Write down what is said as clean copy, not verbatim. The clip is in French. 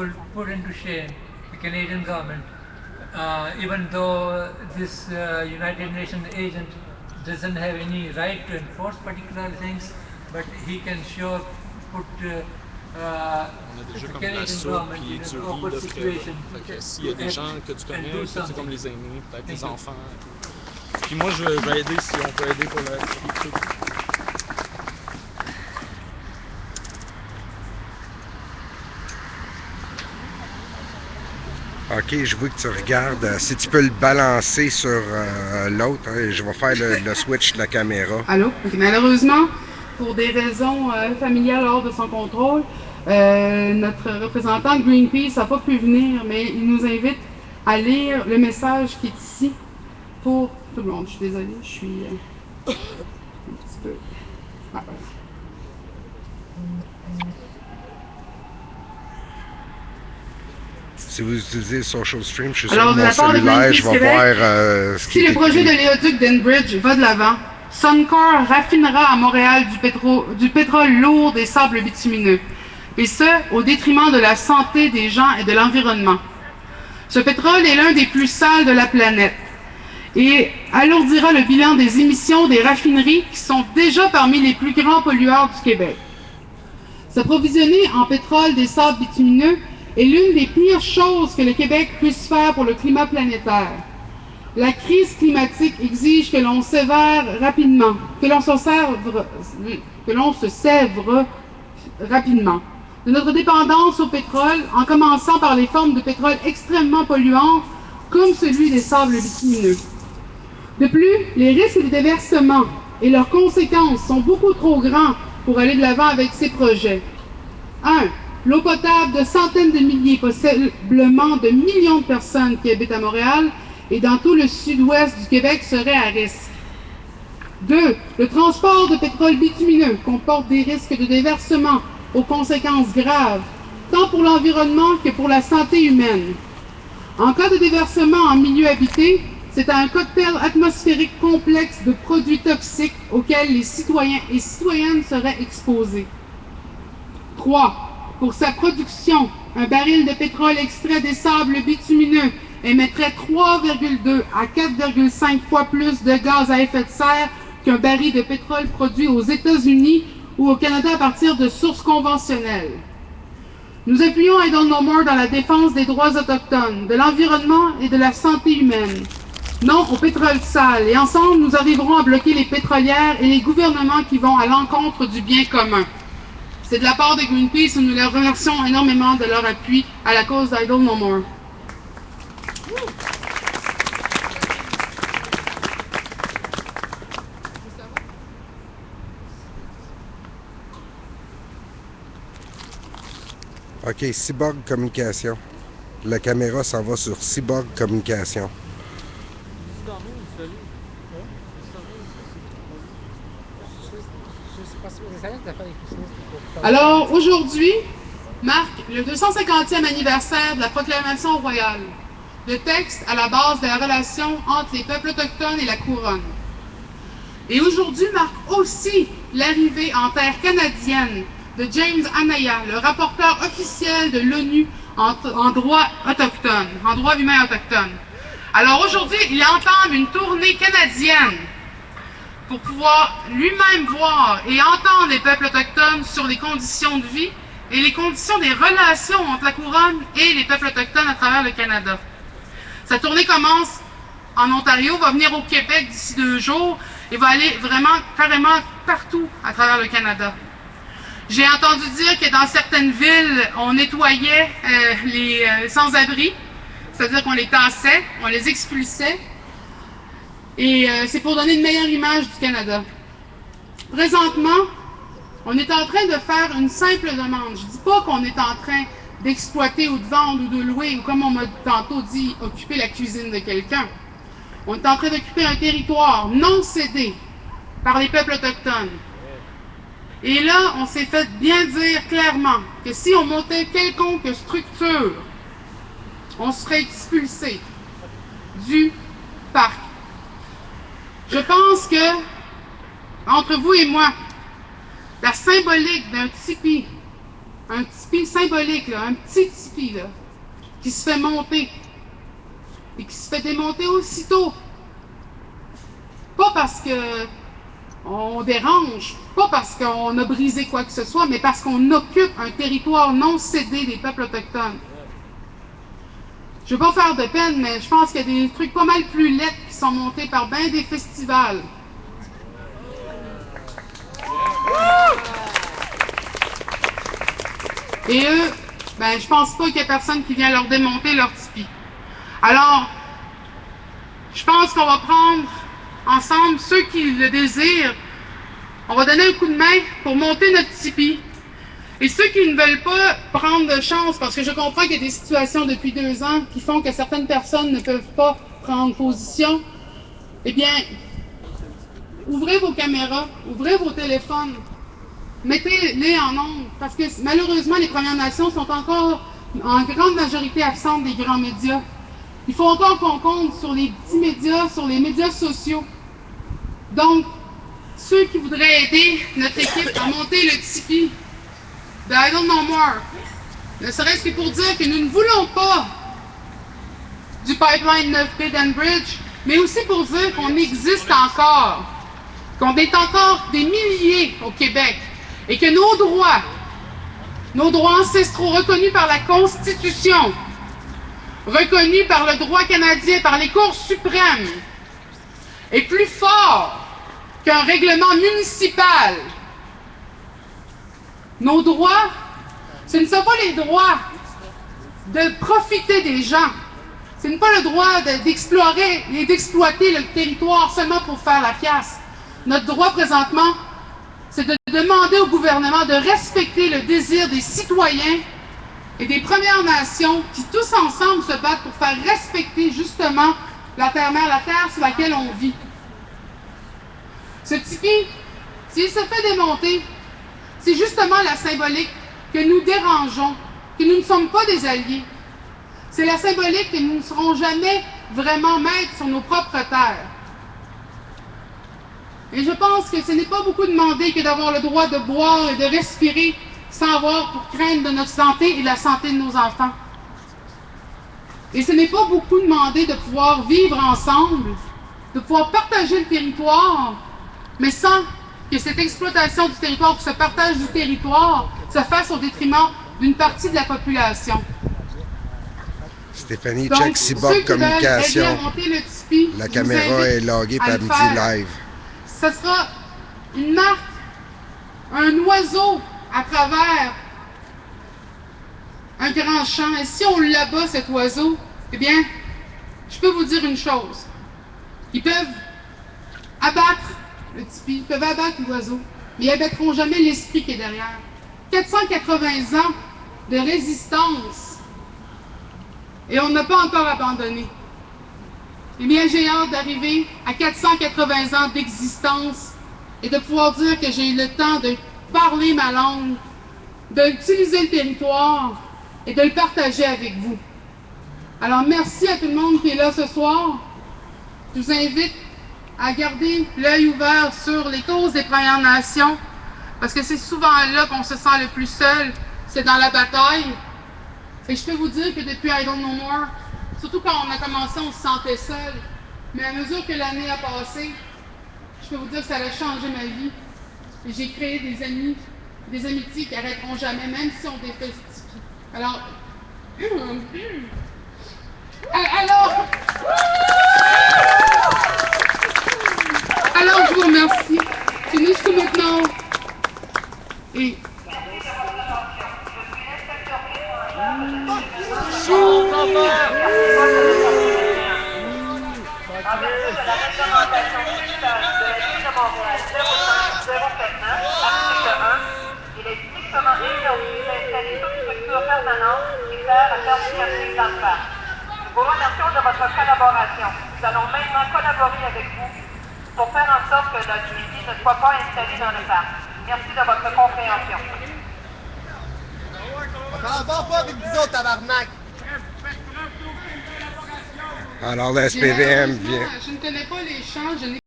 will put into shame the Canadian government, even though this United Nations agent doesn't have any right to enforce particular things, but he can sure put On a déjà the comme de la Canadian soupe government puis in du an riz awkward là, frais là. situation Fait que s'il y a to des act gens que tu and connais, do que tu sais comme something. les aînés, peut-être Thank les you. enfants. Puis moi je vais aider si on peut aider pour le truc. OK, je veux que tu regardes si tu peux le balancer sur l'autre. Je vais faire le switch de la caméra. Allô? Ok, malheureusement, pour des raisons familiales hors de son contrôle, notre représentant de Greenpeace n'a pas pu venir, mais il nous invite à lire le message qui est ici pour tout le monde. Je suis désolée, je suis un petit peu... Ah. Si vous utilisez Social Stream, je suis Alors, sur de mon la part de cellulaire, je Greenpeace vais Québec, voir ce qui si est le projet de écrit. l'éoduc d'Enbridge va de l'avant, Suncor raffinera à Montréal du pétrole lourd des sables bitumineux, et ce, au détriment de la santé des gens et de l'environnement. Ce pétrole est l'un des plus sales de la planète et alourdira le bilan des émissions des raffineries qui sont déjà parmi les plus grands pollueurs du Québec. S'approvisionner en pétrole des sables bitumineux est l'une des pires choses que le Québec puisse faire pour le climat planétaire. La crise climatique exige que l'on sévère rapidement, que l'on se sèvre rapidement de notre dépendance au pétrole, en commençant par les formes de pétrole extrêmement polluantes, comme celui des sables bitumineux. De plus, les risques de déversement et leurs conséquences sont beaucoup trop grands pour aller de l'avant avec ces projets. 1. L'eau potable de centaines de milliers, possiblement de millions de personnes qui habitent à Montréal et dans tout le sud-ouest du Québec serait à risque. 2. Le transport de pétrole bitumineux comporte des risques de déversement aux conséquences graves, tant pour l'environnement que pour la santé humaine. En cas de déversement en milieu habité, c'est un cocktail atmosphérique complexe de produits toxiques auxquels les citoyens et citoyennes seraient exposés. 3. Pour sa production, un baril de pétrole extrait des sables bitumineux émettrait 3,2 à 4,5 fois plus de gaz à effet de serre qu'un baril de pétrole produit aux États-Unis ou au Canada à partir de sources conventionnelles. Nous appuyons I Don't Know More dans la défense des droits autochtones, de l'environnement et de la santé humaine. Non au pétrole sale, et ensemble nous arriverons à bloquer les pétrolières et les gouvernements qui vont à l'encontre du bien commun. C'est de la part de Greenpeace et nous leur remercions énormément de leur appui à la cause d'I Don't Know More. OK, Cyborg Communication. La caméra s'en va sur Cyborg Communication. Alors, aujourd'hui marque le 250e anniversaire de la proclamation royale, le texte à la base de la relation entre les peuples autochtones et la couronne. Et aujourd'hui marque aussi l'arrivée en terre canadienne de James Anaya, le rapporteur officiel de l'ONU en droit autochtone, en droit humain autochtone. Alors aujourd'hui, il entame une tournée canadienne pour pouvoir lui-même voir et entendre les peuples autochtones sur les conditions de vie et les conditions des relations entre la couronne et les peuples autochtones à travers le Canada. Sa tournée commence en Ontario, va venir au Québec d'ici 2 jours et va aller vraiment carrément partout à travers le Canada. J'ai entendu dire que dans certaines villes, on nettoyait les sans-abri, c'est-à-dire qu'on les tassait, on les expulsait, et c'est pour donner une meilleure image du Canada. Présentement, on est en train de faire une simple demande. Je ne dis pas qu'on est en train d'exploiter ou de vendre ou de louer, ou comme on m'a tantôt dit, occuper la cuisine de quelqu'un. On est en train d'occuper un territoire non cédé par les peuples autochtones. Et là, on s'est fait bien dire clairement que si on montait quelconque structure, on serait expulsé du parc. Je pense que, entre vous et moi, la symbolique d'un tipi un tipi symbolique, là, un petit tipi, là, qui se fait monter et qui se fait démonter aussitôt. Pas parce que on dérange, pas parce qu'on a brisé quoi que ce soit, mais parce qu'on occupe un territoire non cédé des peuples autochtones. Je ne veux pas faire de peine, mais je pense qu'il y a des trucs pas mal plus laids qui sont montés par bien des festivals. Et eux, ben, je pense pas qu'il y ait personne qui vient leur démonter leur tipi. Alors, je pense qu'on va prendre ensemble, ceux qui le désirent, on va donner un coup de main pour monter notre tipi. Et ceux qui ne veulent pas prendre de chance, parce que je comprends qu'il y a des situations depuis 2 ans qui font que certaines personnes ne peuvent pas prendre position, eh bien, ouvrez vos caméras, ouvrez vos téléphones, mettez-les en ondes, parce que malheureusement, les Premières Nations sont encore en grande majorité absentes des grands médias. Il faut encore qu'on compte sur les petits médias, sur les médias sociaux. Donc, ceux qui voudraient aider notre équipe à monter le Tipeee de I Don't Know More, ne serait-ce que pour dire que nous ne voulons pas du pipeline 9B d'Enbridge, mais aussi pour dire qu'on existe encore, qu'on est encore des milliers au Québec, et que nos droits ancestraux reconnus par la Constitution, reconnus par le droit canadien, par les cours suprêmes, est plus fort qu'un règlement municipal. Nos droits, ce ne sont pas les droits de profiter des gens. Ce n'est pas le droit d'explorer et d'exploiter le territoire seulement pour faire la pièce. Notre droit présentement, c'est de demander au gouvernement de respecter le désir des citoyens et des Premières Nations qui tous ensemble se battent pour faire respecter justement la terre-mère, la terre sur laquelle on vit. Ce tipi, s'il se fait démonter, c'est justement la symbolique que nous dérangeons, que nous ne sommes pas des alliés. C'est la symbolique que nous ne serons jamais vraiment maîtres sur nos propres terres. Et je pense que ce n'est pas beaucoup demandé que d'avoir le droit de boire et de respirer sans avoir pour craindre de notre santé et de la santé de nos enfants. Et ce n'est pas beaucoup demandé de pouvoir vivre ensemble, de pouvoir partager le territoire, mais sans que cette exploitation du territoire, ce partage du territoire, se fasse au détriment d'une partie de la population. Stéphanie, Donc, check Cyborg Communication. Tipeee, La caméra est loguée par midi live. Ce sera une marque, un oiseau à travers un grand champ. Et si on l'abat, cet oiseau, eh bien, je peux vous dire une chose. Ils peuvent abattre le tipi, ils peuvent abattre l'oiseau, mais ils n'abattront jamais l'esprit qui est derrière. 480 ans de résistance et on n'a pas encore abandonné. Eh bien, j'ai hâte d'arriver à 480 ans d'existence et de pouvoir dire que j'ai eu le temps de parler ma langue, d'utiliser le territoire et de le partager avec vous. Alors, merci à tout le monde qui est là ce soir. Je vous invite à garder l'œil ouvert sur les causes des Premières Nations, parce que c'est souvent là qu'on se sent le plus seul, c'est dans la bataille. Et je peux vous dire que depuis I Don't Know More, surtout quand on a commencé, on se sentait seul. Mais à mesure que l'année a passé, je peux vous dire que ça a changé ma vie. Et j'ai créé des amis, des amitiés qui n'arrêteront jamais, même si on défait ce tipi. Alors, alors, je vous remercie. C'est jusqu'à maintenant. Et En vertu de la réglementation fiscale de la Ville de Montréal 05079, article 1, il est strictement interdit d'installer toute structure permanente qui sert à faire du camping dans le parc. Nous vous remercions de votre collaboration. Nous allons maintenant collaborer avec vous pour faire en sorte que notre tipi ne soit pas installé dans le parc. Merci de votre compréhension. Alors, la SPVM vient. Je ne connais pas les champs, je n'ai